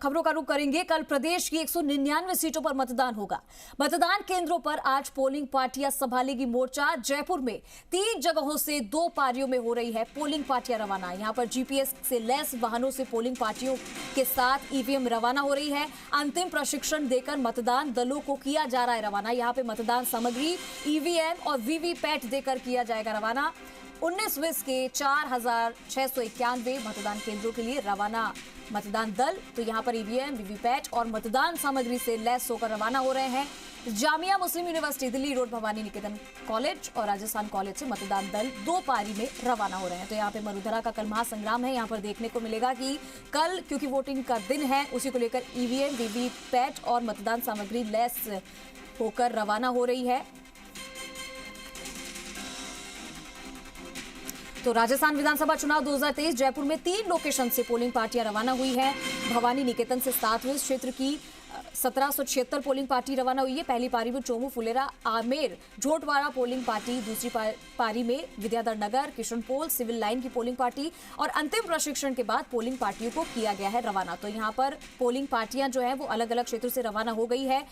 खबरों का रुख करेंगे। कल प्रदेश की 199 सीटों पर मतदान होगा। मतदान केंद्रों पर आज पोलिंग पार्टियां संभालेगी मोर्चा। जयपुर में 3 जगहों से 2 पारियों में हो रही है पोलिंग पार्टियां रवाना। यहां पर जीपीएस से लैस वाहनों से पोलिंग पार्टियों के साथ ईवीएम रवाना हो रही है। अंतिम प्रशिक्षण देकर मतदान दलों को किया जा रहा है रवाना। यहां पर मतदान सामग्री ईवीएम और वीवीपैट देकर किया जाएगा रवाना। 19 विस के 4691 मतदान केंद्रों के लिए रवाना मतदान दल तो यहां पर ईवीएम, वीवीपैट और मतदान सामग्री से लैस होकर रवाना हो रहे हैं। जामिया मुस्लिम यूनिवर्सिटी, दिल्ली रोड भवानी निकेतन कॉलेज और राजस्थान कॉलेज से मतदान दल 2 पारी में रवाना हो रहे हैं। तो यहाँ पे मरुधरा का कल महासंग्राम है। यहाँ पर देखने को मिलेगा कि कल क्योंकि वोटिंग का दिन है, उसी को लेकर ईवीएम, वीवीपैट और मतदान सामग्री लैस होकर रवाना हो रही है। तो राजस्थान विधानसभा चुनाव 2023 जयपुर में 3 लोकेशन से पोलिंग पार्टियां रवाना हुई है। भवानी निकेतन से 7 विस क्षेत्र की 1776 पोलिंग पार्टी रवाना हुई है। पहली पारी में चोमू, फुलेरा, आमेर, झोटवाड़ा पोलिंग पार्टी, दूसरी पारी में विद्याधर नगर, किशनपोल, सिविल लाइन की पोलिंग पार्टी और अंतिम प्रशिक्षण के बाद पोलिंग पार्टियों को किया गया है रवाना। तो यहाँ पर पोलिंग पार्टियां जो है वो अलग अलग क्षेत्रों से रवाना हो गई है।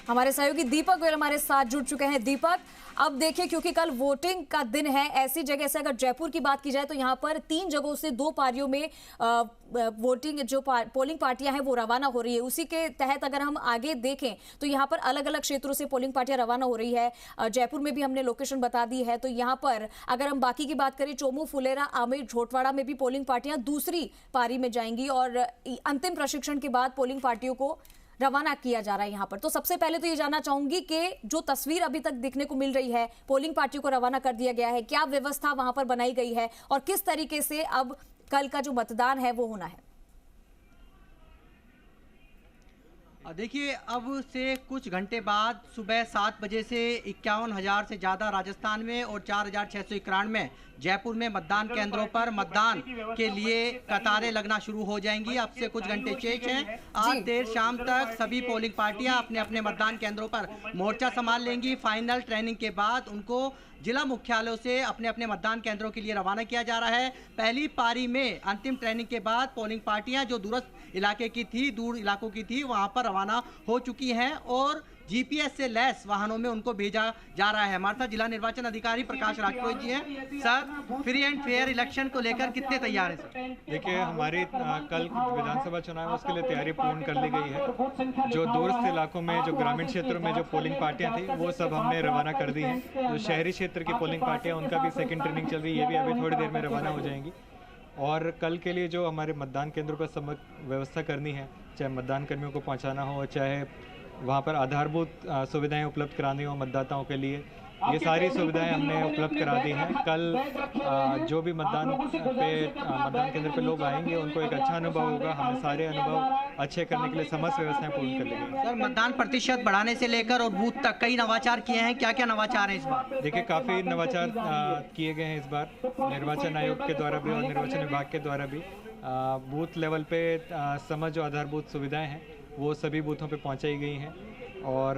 हमारे सहयोगी दीपक गोयल हमारे साथ जुड़ चुके हैं। दीपक, अब देखिए क्योंकि कल वोटिंग का दिन है, ऐसी जगह से अगर जयपुर की बात की जाए तो यहाँ पर 3 जगहों से 2 पारियों में वोटिंग जो पोलिंग पार्टियां हैं वो रवाना हो रही है। उसी के तहत अगर हम आगे देखें तो यहाँ पर अलग अलग क्षेत्रों से पोलिंग पार्टियां रवाना हो रही है। जयपुर में भी हमने लोकेशन बता दी है। तो यहाँ पर अगर हम बाकी की बात करें, चोमू, फुलेरा, आमेर, झोटवाड़ा में भी पोलिंग पार्टियां दूसरी पारी में जाएंगी और अंतिम प्रशिक्षण के बाद पोलिंग पार्टियों को रवाना किया जा रहा है यहाँ पर। तो सबसे पहले तो ये जानना चाहूंगी कि जो तस्वीर अभी तक देखने को मिल रही है, पोलिंग पार्टियों को रवाना कर दिया गया है, क्या व्यवस्था वहां पर बनाई गई है और किस तरीके से अब कल का जो मतदान है वो होना है? देखिए, अब से कुछ घंटे बाद सुबह 7 बजे से 51,000 से ज़्यादा राजस्थान में और 4,691 जयपुर में मतदान केंद्रों पर मतदान के लिए कतारें लगना शुरू हो जाएंगी। अब से कुछ घंटे शेष हैं। आज देर शाम तक सभी पोलिंग पार्टियां अपने अपने मतदान केंद्रों पर मोर्चा संभाल लेंगी। फाइनल ट्रेनिंग के बाद उनको जिला मुख्यालयों से अपने अपने मतदान केंद्रों के लिए रवाना किया जा रहा है। पहली पारी में अंतिम ट्रेनिंग के बाद पोलिंग पार्टियां जो दूरस्थ इलाके की थी, दूर इलाकों की थी, वहां पर रवाना हो चुकी हैं और जीपीएस से लैस वाहनों में उनको भेजा जा रहा है। हमारे साथ जिला निर्वाचन अधिकारी प्रकाश राजपूत जी हैं। Sir, free and fair election को लेकर कितने तैयार हैं सर? देखिए, हमारी कल विधानसभा चुनाव है उसके लिए तैयारी पूर्ण कर ली गई है। जो दूरस्थ इलाकों में, जो ग्रामीण क्षेत्रों में जो पोलिंग पार्टियां थी वो सब हमने रवाना कर दी हैं। जो शहरी क्षेत्र की पोलिंग पार्टियां, उनका भी सेकेंड ट्रेनिंग चल रही है, ये भी अभी थोड़ी देर में रवाना हो जाएंगी। और कल के लिए जो हमारे मतदान केंद्रों पर सब व्यवस्था करनी है, चाहे मतदान कर्मियों को पहुँचाना हो, चाहे वहाँ पर आधारभूत सुविधाएं उपलब्ध करानी हो मतदाताओं के लिए, ये सारी सुविधाएं हमने उपलब्ध करा दी हैं। कल जो भी मतदान केंद्र पे लोग आएंगे उनको एक अच्छा अनुभव होगा। हमने सारे अनुभव अच्छे करने के लिए समस्त व्यवस्थाएं पूर्ण कर ली हैं। सर, मतदान प्रतिशत बढ़ाने से लेकर और बूथ तक कई नवाचार किए हैं। क्या क्या नवाचार हैं इस बार? देखिए, काफ़ी नवाचार किए गए हैं इस बार निर्वाचन आयोग के द्वारा भी और निर्वाचन विभाग के द्वारा भी। बूथ लेवल पे समझ जो आधारभूत सुविधाएँ हैं वो सभी बूथों पे पहुंचाई गई हैं और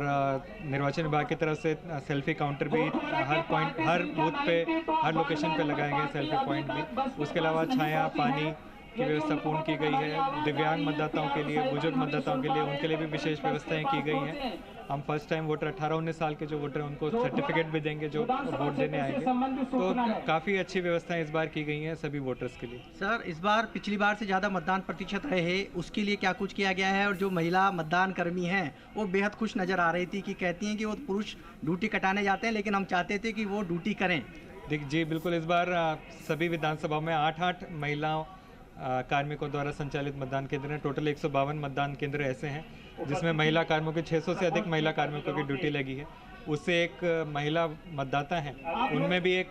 निर्वाचन विभाग की तरफ से सेल्फी काउंटर भी हर बूथ पे, हर लोकेशन पे लगाए गए सेल्फी पॉइंट भी। उसके अलावा छाया, पानी की व्यवस्था पूर्ण की गई है। दिव्यांग मतदाताओं के लिए, बुजुर्ग मतदाताओं के लिए, उनके लिए भी विशेष व्यवस्थाएं की गई हैं। हम फर्स्ट टाइम वोटर 18-19 साल के जो वोटर हैं उनको सर्टिफिकेट भी देंगे जो वोट देने आएंगे। तो काफ़ी अच्छी व्यवस्थाएं इस बार की गई हैं सभी वोटर्स के लिए। सर, इस बार पिछली बार से ज़्यादा मतदान प्रतिशत रहे, उसके लिए क्या कुछ किया गया है? और जो महिला मतदान कर्मी हैं वो बेहद खुश नज़र आ रही थी कि कहती हैं कि वो पुरुष ड्यूटी कटाने जाते हैं, लेकिन हम चाहते थे कि वो ड्यूटी करें। जी बिल्कुल, इस बार सभी विधानसभाओं में 8 महिलाओं कार्मिकों द्वारा संचालित मतदान केंद्र हैं। टोटल 152 मतदान केंद्र ऐसे हैं जिसमें महिला कार्मिकों की 600 से अधिक महिला कार्मिकों की ड्यूटी लगी है। उससे एक महिला मतदाता हैं, उनमें भी एक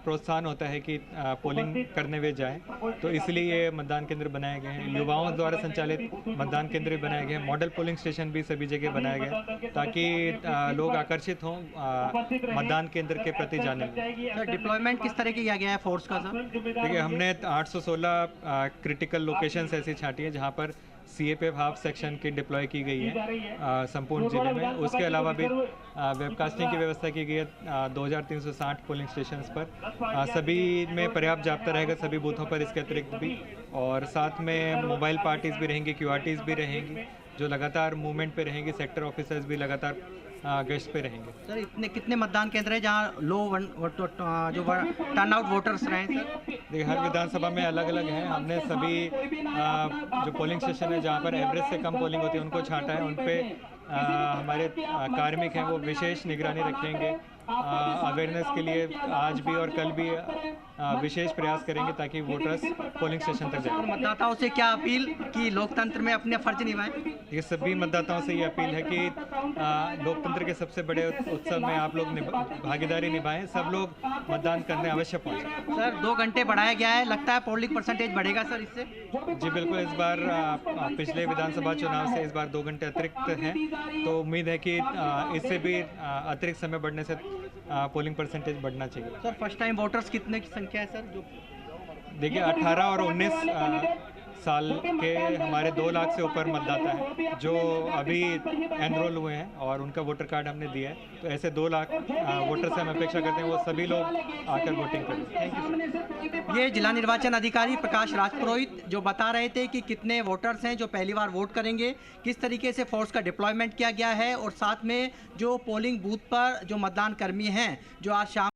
प्रोत्साहन होता है कि पोलिंग करने वे जाएं। तो इसलिए ये मतदान केंद्र बनाए गए हैं। युवाओं द्वारा संचालित मतदान केंद्र भी बनाए गए हैं। मॉडल पोलिंग स्टेशन भी सभी जगह बनाए गए ताकि लोग आकर्षित हों मतदान केंद्र के प्रति जाने में। सर, डिप्लॉयमेंट किस तरह किया गया है फोर्स का? सर, देखिए, हमने 816 क्रिटिकल लोकेशंस ऐसी छांटी है जहाँ पर CAPF हाफ सेक्शन की डिप्लॉय की गई है संपूर्ण जिले में। उसके अलावा भी वेबकास्टिंग की व्यवस्था की गई है 2360 पोलिंग स्टेशन पर। सभी में पर्याप्त जाब्ता रहेगा, सभी बूथों पर इसके अतिरिक्त भी। और साथ में मोबाइल पार्टीज भी रहेंगी, QRTs भी रहेंगी, जो लगातार मूवमेंट पे रहेंगी। सेक्टर ऑफिसर्स भी लगातार गश्त पे रहेंगे। सर इतने कितने मतदान केंद्र हैं जहाँ जो टर्नआउट वोटर्स रहे हैं सर? देखिए, हर विधानसभा में अलग अलग हैं। हमने सभी जो पोलिंग स्टेशन है जहाँ पर एवरेज से कम पोलिंग होती है उनको छांटा है। उन पे हमारे कार्मिक हैं वो विशेष निगरानी रखेंगे। अवेयरनेस के लिए आज भी और कल भी विशेष प्रयास करेंगे ताकि वोटर्स पोलिंग स्टेशन तक जाएं। मतदाताओं से क्या अपील कि लोकतंत्र में अपने फर्ज निभाएं? ये सभी मतदाताओं से ये अपील है कि लोकतंत्र के सबसे बड़े उत्सव में आप लोग भागीदारी निभाएं। सब लोग मतदान करने अवश्य पहुंचें। सर 2 घंटे बढ़ाया गया है, लगता है पोलिंग परसेंटेज बढ़ेगा सर इससे? जी बिल्कुल, इस बार पिछले विधानसभा चुनाव से इस बार 2 घंटे अतिरिक्त हैं, तो उम्मीद है कि इससे भी अतिरिक्त समय बढ़ने से पोलिंग परसेंटेज बढ़ना चाहिए। सर फर्स्ट टाइम वोटर्स कितने की संख्या है सर? जो देखिए 18 और 19 साल के हमारे 2 लाख से ऊपर मतदाता हैं जो अभी एनरोल हुए हैं और उनका वोटर कार्ड हमने दिया है। तो ऐसे 2 लाख वोटर से हम अपेक्षा करते हैं वो सभी लोग आकर वोटिंग करें। Thank you. ये जिला निर्वाचन अधिकारी प्रकाश राजपुरोहित जो बता रहे थे कि कितने वोटर्स हैं जो पहली बार वोट करेंगे, किस तरीके से फोर्स का डिप्लॉयमेंट किया गया है और साथ में जो पोलिंग बूथ पर जो मतदान कर्मी हैं जो आज शाम